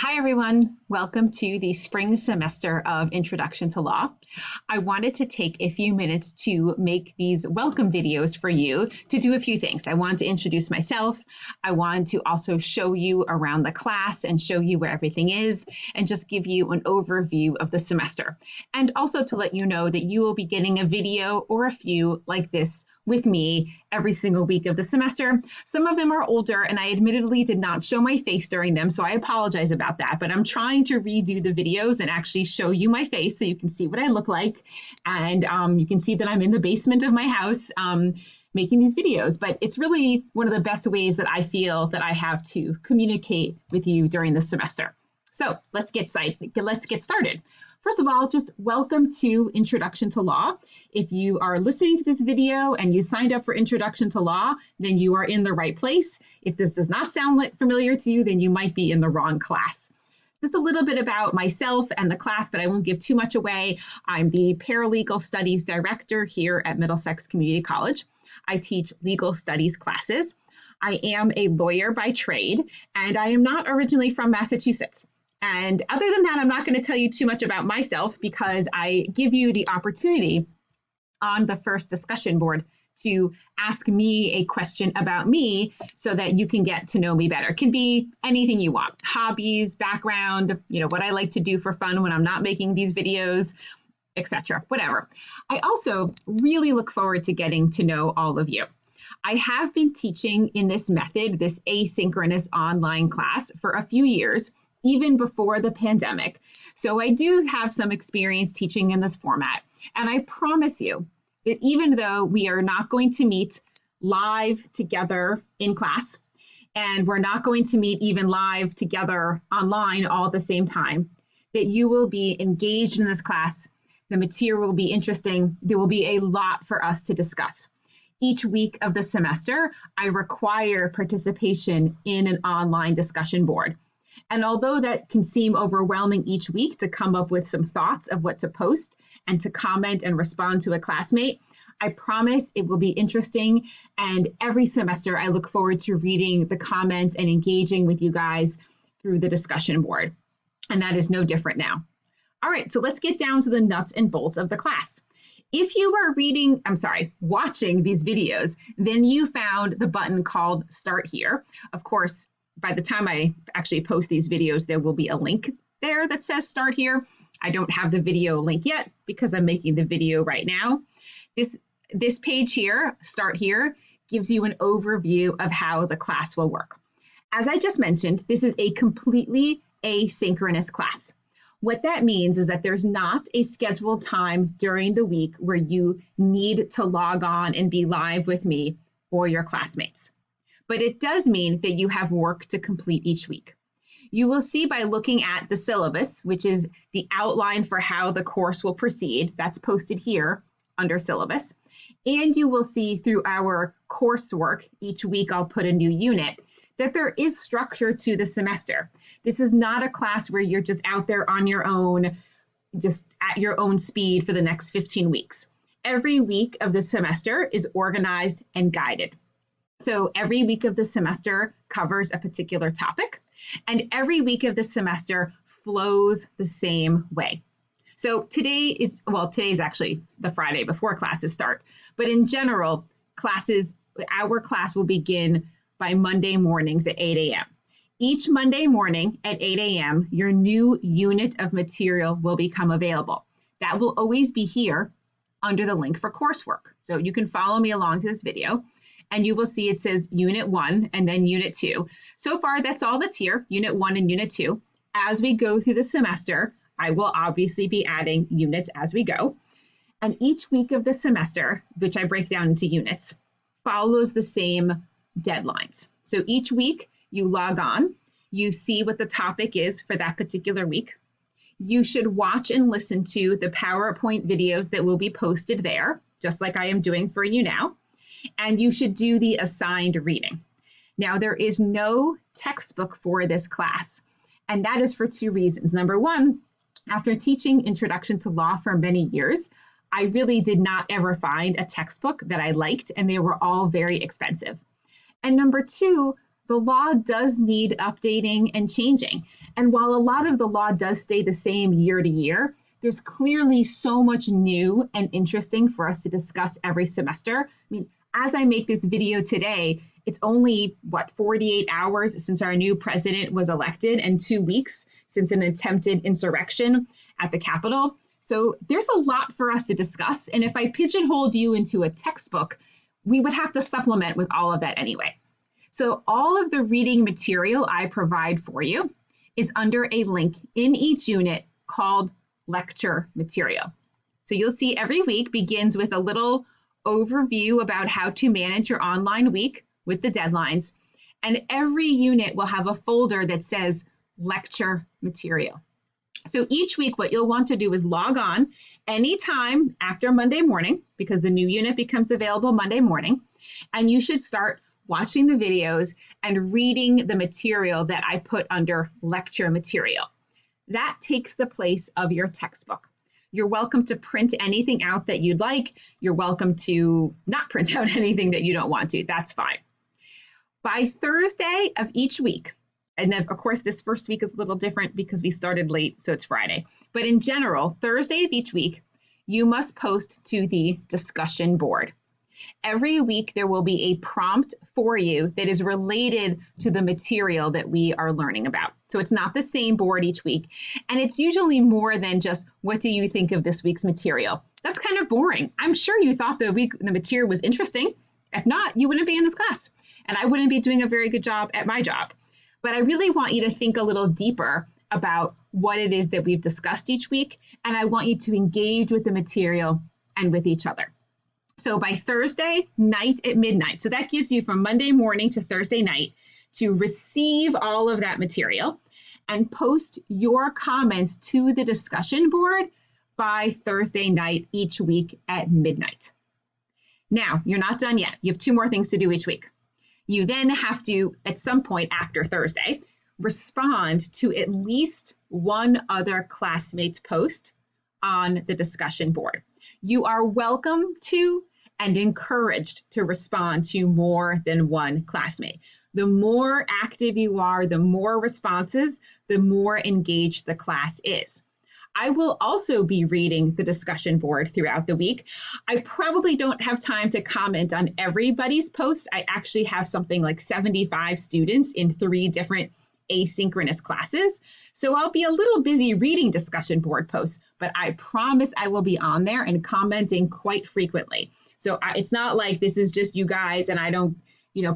Hi, everyone. Welcome to the spring semester of Introduction to Law. I wanted to take a few minutes to make these welcome videos for you to do a few things. I want to introduce myself. I want to also show you around the class and show you where everything is and just give you an overview of the semester. And also to let you know that you will be getting a video or a few like this with me every single week of the semester. Some of them are older and I admittedly did not show my face during them, so I apologize about that, but I'm trying to redo the videos and actually show you my face so you can see what I look like. And you can see that I'm in the basement of my house making these videos, but it's really one of the best ways that I feel that I have to communicate with you during the semester. So let's get started. First of all, just welcome to Introduction to Law. If you are listening to this video and you signed up for Introduction to Law, then you are in the right place. If this does not sound familiar to you, then you might be in the wrong class. Just a little bit about myself and the class, but I won't give too much away. I'm the Paralegal Studies Director here at Middlesex Community College. I teach legal studies classes. I am a lawyer by trade, and I am not originally from Massachusetts. And other than that, I'm not going to tell you too much about myself because I give you the opportunity on the first discussion board to ask me a question about me so that you can get to know me better. It can be anything you want, hobbies, background, what I like to do for fun when I'm not making these videos, etc., whatever. I also really look forward to getting to know all of you. I have been teaching in this method, this asynchronous online class, for a few years, even before the pandemic. So I do have some experience teaching in this format. And I promise you that even though we are not going to meet live together in class, and we're not going to meet even live together online all at the same time, that you will be engaged in this class. The material will be interesting. There will be a lot for us to discuss. Each week of the semester, I require participation in an online discussion board. And although that can seem overwhelming each week to come up with some thoughts of what to post and to comment and respond to a classmate, I promise it will be interesting. And every semester, I look forward to reading the comments and engaging with you guys through the discussion board. And that is no different now. All right, so let's get down to the nuts and bolts of the class. If you are watching these videos, then you found the button called Start Here. Of course, by the time I actually post these videos, there will be a link there that says Start Here. I don't have the video link yet because I'm making the video right now. This page here, Start Here, gives you an overview of how the class will work. As I just mentioned, this is a completely asynchronous class. What that means is that there's not a scheduled time during the week where you need to log on and be live with me or your classmates. But it does mean that you have work to complete each week. You will see by looking at the syllabus, which is the outline for how the course will proceed, that's posted here under syllabus, and you will see through our coursework, each week I'll put a new unit, that there is structure to the semester. This is not a class where you're just out there on your own, just at your own speed for the next 15 weeks. Every week of the semester is organized and guided. So every week of the semester covers a particular topic, and every week of the semester flows the same way. So today is actually the Friday before classes start, but in general, our class will begin by Monday mornings at 8 a.m. Each Monday morning at 8 a.m., your new unit of material will become available. That will always be here under the link for coursework. So you can follow me along to this video. And you will see it says Unit 1 and then Unit 2. So far, that's all that's here, Unit 1 and Unit 2. As we go through the semester, I will obviously be adding units as we go. And each week of the semester, which I break down into units, follows the same deadlines. So each week, you log on, you see what the topic is for that particular week. You should watch and listen to the PowerPoint videos that will be posted there, just like I am doing for you now. And you should do the assigned reading. Now, there is no textbook for this class, and that is for two reasons. Number one, after teaching Introduction to Law for many years, I really did not ever find a textbook that I liked, and they were all very expensive. And number two, the law does need updating and changing. And while a lot of the law does stay the same year to year, there's clearly so much new and interesting for us to discuss every semester. I mean, as I make this video today, it's only, 48 hours since our new president was elected and 2 weeks since an attempted insurrection at the Capitol. So there's a lot for us to discuss. And if I pigeonholed you into a textbook, we would have to supplement with all of that anyway. So all of the reading material I provide for you is under a link in each unit called lecture material. So you'll see every week begins with a little overview about how to manage your online week with the deadlines. And every unit will have a folder that says lecture material. So each week, what you'll want to do is log on anytime after Monday morning, because the new unit becomes available Monday morning, and you should start watching the videos and reading the material that I put under lecture material. That takes the place of your textbook. You're welcome to print anything out that you'd like. You're welcome to not print out anything that you don't want to. That's fine. By Thursday of each week, and then, of course, this first week is a little different because we started late, so it's Friday. But in general, Thursday of each week, you must post to the discussion board. Every week, there will be a prompt for you that is related to the material that we are learning about. So it's not the same board each week. And it's usually more than just, what do you think of this week's material? That's kind of boring. I'm sure you thought the material was interesting. If not, you wouldn't be in this class. And I wouldn't be doing a very good job at my job. But I really want you to think a little deeper about what it is that we've discussed each week. And I want you to engage with the material and with each other. So by Thursday night at midnight, so that gives you from Monday morning to Thursday night to receive all of that material and post your comments to the discussion board by Thursday night each week at midnight. Now, you're not done yet. You have 2 more things to do each week. You then have to, at some point after Thursday, respond to at least one other classmate's post on the discussion board. You are welcome to and encouraged to respond to more than one classmate. The more active you are, the more responses, the more engaged the class is. I will also be reading the discussion board throughout the week. I probably don't have time to comment on everybody's posts. I actually have something like 75 students in 3 different asynchronous classes. So I'll be a little busy reading discussion board posts, but I promise I will be on there and commenting quite frequently. So it's not like this is just you guys and I don't,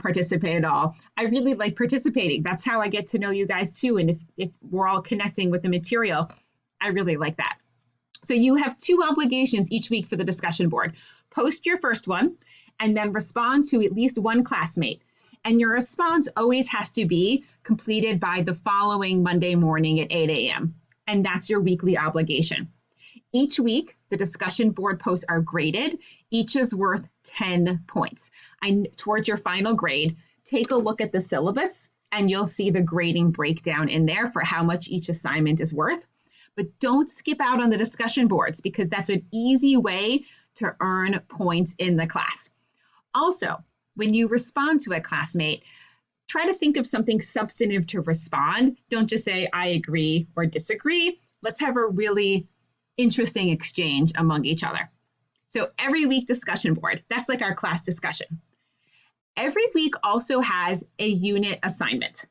participate at all. I really like participating. That's how I get to know you guys too. And if we're all connecting with the material, I really like that. So you have 2 obligations each week for the discussion board. Post your first one and then respond to at least one classmate. And your response always has to be completed by the following Monday morning at 8 a.m. And that's your weekly obligation. Each week, the discussion board posts are graded. Each is worth 10 points. Towards your final grade, take a look at the syllabus and you'll see the grading breakdown in there for how much each assignment is worth. But don't skip out on the discussion boards because that's an easy way to earn points in the class. Also, when you respond to a classmate, try to think of something substantive to respond. Don't just say, I agree or disagree. Let's have a really interesting exchange among each other. So every week discussion board, that's like our class discussion. Every week also has a unit assignment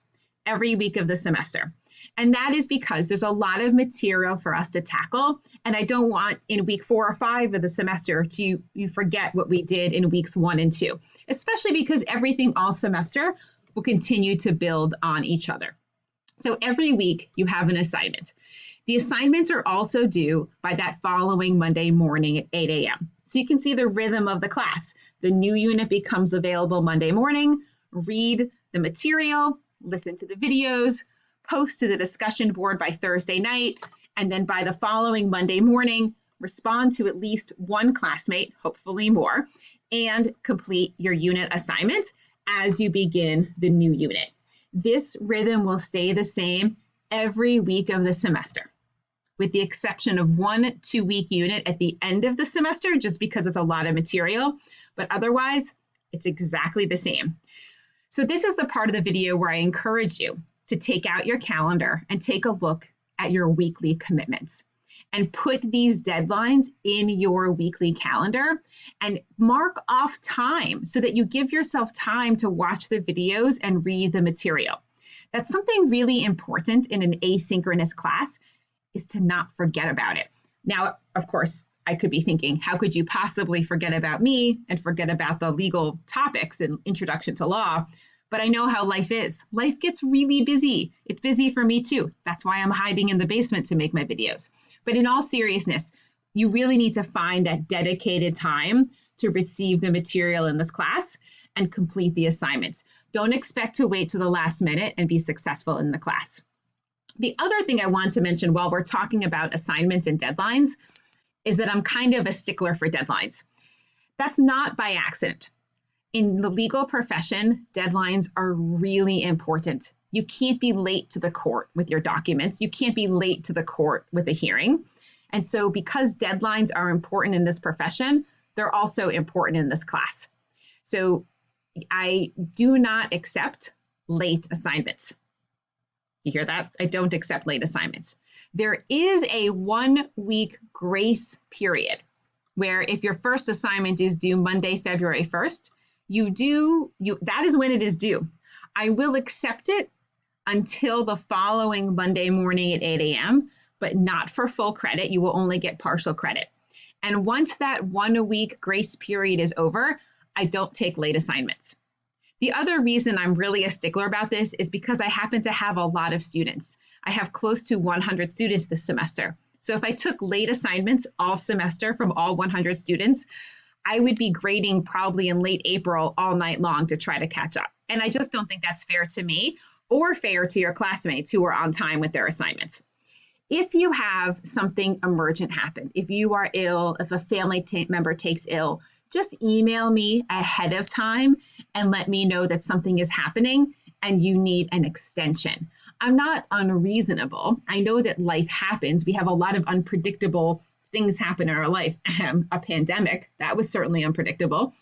every week of the semester. And that is because there's a lot of material for us to tackle. And I don't want in week 4 or 5 of the semester you forget what we did in weeks 1 and 2, especially because everything all semester will continue to build on each other. So every week you have an assignment. The assignments are also due by that following Monday morning at 8 a.m. So you can see the rhythm of the class. The new unit becomes available Monday morning, read the material, listen to the videos, post to the discussion board by Thursday night, and then by the following Monday morning, respond to at least one classmate, hopefully more, and complete your unit assignment as you begin the new unit. This rhythm will stay the same every week of the semester, with the exception of 1 2-week unit at the end of the semester, just because it's a lot of material, but otherwise it's exactly the same. So this is the part of the video where I encourage you to take out your calendar and take a look at your weekly commitments and put these deadlines in your weekly calendar and mark off time so that you give yourself time to watch the videos and read the material. That's something really important in an asynchronous class, is to not forget about it. Now, of course, I could be thinking, how could you possibly forget about me and forget about the legal topics in Introduction to Law? But I know how life is. Life gets really busy. It's busy for me too. That's why I'm hiding in the basement to make my videos. But in all seriousness, you really need to find that dedicated time to receive the material in this class and complete the assignments. Don't expect to wait to the last minute and be successful in the class. The other thing I want to mention while we're talking about assignments and deadlines is that I'm kind of a stickler for deadlines. That's not by accident. In the legal profession, deadlines are really important. You can't be late to the court with your documents. You can't be late to the court with a hearing. And so because deadlines are important in this profession, they're also important in this class. So I do not accept late assignments. You hear that? I don't accept late assignments. There is a 1 week grace period where if your first assignment is due Monday, February 1st, that is when it is due. I will accept it until the following Monday morning at 8 a.m., but not for full credit. You will only get partial credit. And once that 1 week grace period is over, I don't take late assignments. The other reason I'm really a stickler about this is because I happen to have a lot of students. I have close to 100 students this semester. So if I took late assignments all semester from all 100 students, I would be grading probably in late April all night long to try to catch up. And I just don't think that's fair to me or fair to your classmates who are on time with their assignments. If you have something emergent happen, if you are ill, if a family member takes ill, just email me ahead of time and let me know that something is happening and you need an extension. I'm not unreasonable. I know that life happens. We have a lot of unpredictable things happen in our life. A pandemic, that was certainly unpredictable.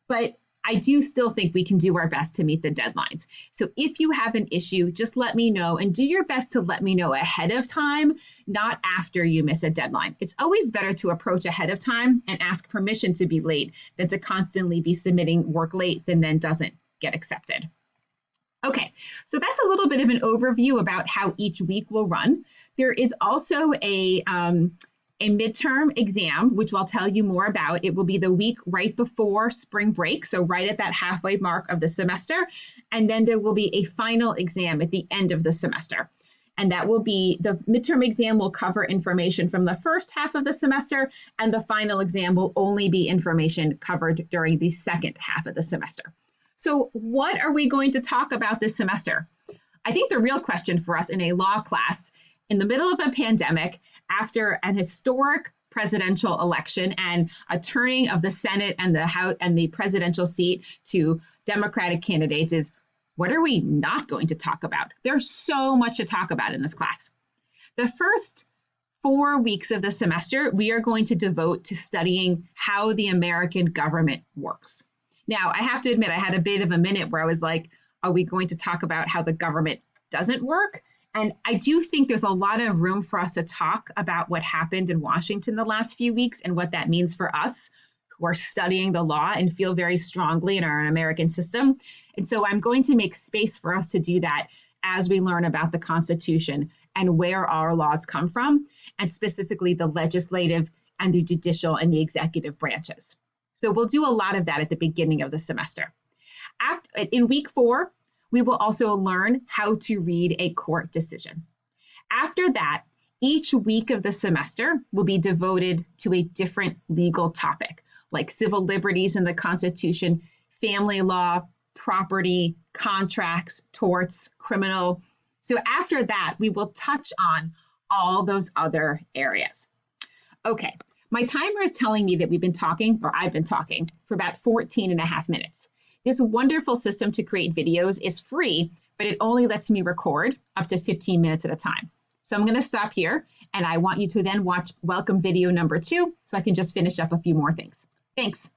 But I do still think we can do our best to meet the deadlines. So if you have an issue, just let me know and do your best to let me know ahead of time, not after you miss a deadline. It's always better to approach ahead of time and ask permission to be late than to constantly be submitting work late and then doesn't get accepted. Okay, so that's a little bit of an overview about how each week will run. There is also a midterm exam, which I'll tell you more about. It will be the week right before spring break, so right at that halfway mark of the semester. And then there will be a final exam at the end of the semester. And that will be, the midterm exam will cover information from the first half of the semester, and the final exam will only be information covered during the second half of the semester. So what are we going to talk about this semester? I think the real question for us in a law class in the middle of a pandemic, after an historic presidential election and a turning of the Senate and the House and the presidential seat to Democratic candidates, is what are we not going to talk about? There's so much to talk about in this class. The first 4 weeks of the semester, we are going to devote to studying how the American government works. Now, I have to admit, I had a bit of a minute where I was like, are we going to talk about how the government doesn't work? And I do think there's a lot of room for us to talk about what happened in Washington the last few weeks and what that means for us who are studying the law and feel very strongly in our American system. And so I'm going to make space for us to do that as we learn about the Constitution and where our laws come from, and specifically the legislative and the judicial and the executive branches. So we'll do a lot of that at the beginning of the semester. In week 4, we will also learn how to read a court decision. After that, each week of the semester will be devoted to a different legal topic, like civil liberties in the Constitution, family law, property, contracts, torts, criminal. So after that, we will touch on all those other areas. Okay, my timer is telling me that I've been talking for about 14 and a half minutes. This wonderful system to create videos is free, but it only lets me record up to 15 minutes at a time. So I'm going to stop here, and I want you to then watch welcome video number 2 so I can just finish up a few more things. Thanks.